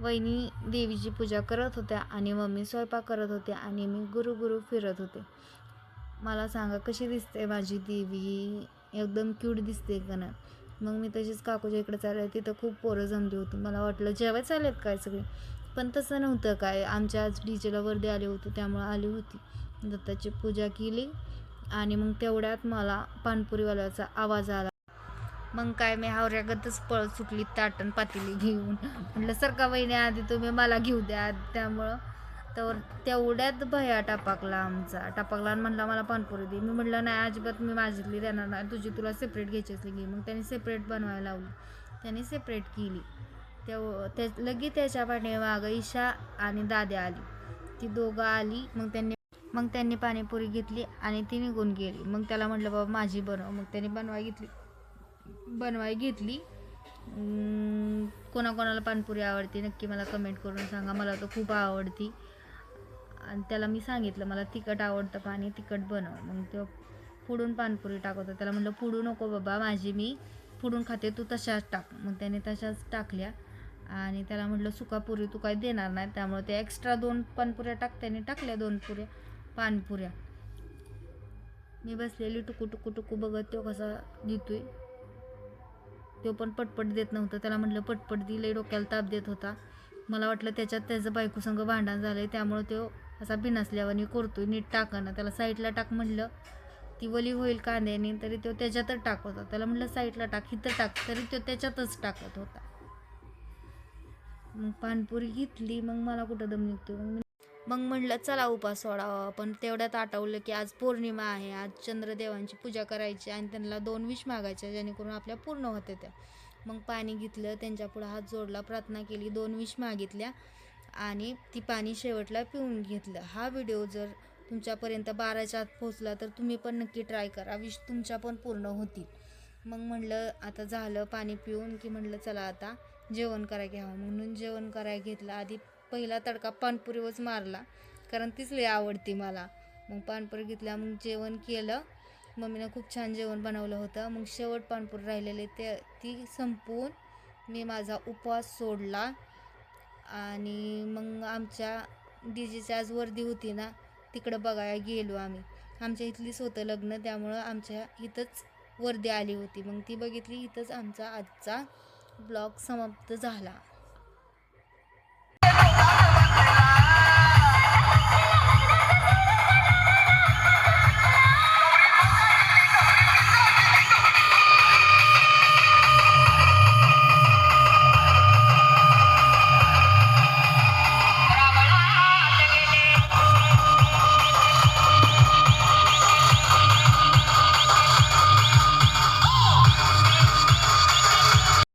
वहिनी देवीची पूजा करत होत्या आणि मम्मी स्वयंपाक करत होते आणि मी गुरु फिरत होते. मला सांगा कशी दिसते माझी देवी, एकदम क्यूट दिसते का नाही. मग मी तशीच काकूच्या इकडे चालले, तिथं खूप पोरं जमली होती. मला वाटलं जेवायला चालेत काय सगळे, पण तसं नव्हतं काय. आमच्या आज डीजेला वर्दी आली होती त्यामुळं आली होती. दत्ताची पूजा केली आणि मग तेवढ्यात मला पानपुरीवाल्याचा आवाज आला. मग काय मी हावऱ्यागतच पळत सुटली ताटण पातेली घेऊन. म्हटलं सरका वहिनी आधी तुम्ही मला घेऊ द्या. त्यामुळं तर तेवढ्यात भया टापाकला आणि म्हणला मला पानपुरी दे. मी म्हटलं नाही अजिबात मी माझीतली देणार नाही, तुझी तुला सेपरेट घ्यायची असली घे. मग त्याने सेपरेट बनवायला लावली, त्याने सेपरेट केली. लगी त्याच्या पाठीमागं ईशा आणि दाद्या आली, ती दोघं आली. मग त्यांनी पाणीपुरी घेतली आणि ती निघून गेली. मग त्याला म्हटलं बाबा माझी बनव. मग त्याने बनवाय घेतली. कोणाकोणाला पाणीपुरी आवडते नक्की मला कमेंट करून सांगा. मला तर खूप आवडती. आणि त्याला मी सांगितलं मला तिखट आवडतं, पाणी तिखट बनव. मग तो फोडून पानपुरी टाकत. त्याला म्हटलं फोडू नको बाबा, माझी मी फोडून खाते, तू तशाच टाक. मग त्याने तशाच टाकल्या आणि त्याला म्हटलं सुकापुरी तू काय देणार नाही, त्यामुळे ते एक्स्ट्रा 2 पानपुऱ्या त्याने टाकल्या 2 पानपुऱ्या. मी बसलेली टुकू बघत तो कसा देतोय. तो पण पटपट देत नव्हता. त्याला म्हटलं पटपट दे, लई डोक्याला ताप देत होता. मला वाटलं त्याचं बायकोसंग भांडण झालंय, त्यामुळे तो असा बिनसल्यावानी करतोय, नीट टाकाना. त्याला साईडला टाक म्हटलं, ती वली होईल कांद्याने, तरी तो त्याच्यातच टाकत होता. त्याला म्हटलं साईडला टाक, इथं टाक, तरी तो त्याच्यातच टाकत होता. मग पानपुरी घेतली. मग मला कुठं दम निघतो. मग म्हटलं चला उपास सोडावा. पण तेवढ्यात आठवलं की आज पौर्णिमा आहे, आज चंद्रदेवांची पूजा करायची आणि त्यांना 2 विश मागायच्या जेणेकरून आपल्या पूर्ण होते त्या. मग पाणी घेतलं, त्यांच्या पुढं हात जोडला, प्रार्थना केली, 2 विश मागितल्या आणि ती पाणी शेवटला पिऊन घेतलं. हा व्हिडिओ जर तुमच्यापर्यंत 12च्या आत पोहोचला तर तुम्ही पण नक्की ट्राय करा, विश तुमच्या पण पूर्ण होतील. मग म्हटलं आता झालं पाणी पिऊन की म्हटलं चला आता जेवण करायला घ्यावं. म्हणून जेवण करायला घेतलं. आधी पहिला तडका पानपुरीवरच मारला, कारण तीच लई आवडती मला. मग पानपुरी घेतल्या, मग जेवण केलं. मम्मीनं खूप छान जेवण बनवलं होतं. मग शेवट पानपुरी राहिलेले ती संपवून मी माझा उपवास सोडला. आणि मग आमच्या डीजेची आज वर्दी होती ना, तिकडं बघायला गेलो आम्ही. आमच्या इथलीच होतं लग्न, त्यामुळं आमच्या इथंच वर्दी आली होती. मग ती बघितली. इथंच आमचा आजचा ब्लॉग समाप्त झाला.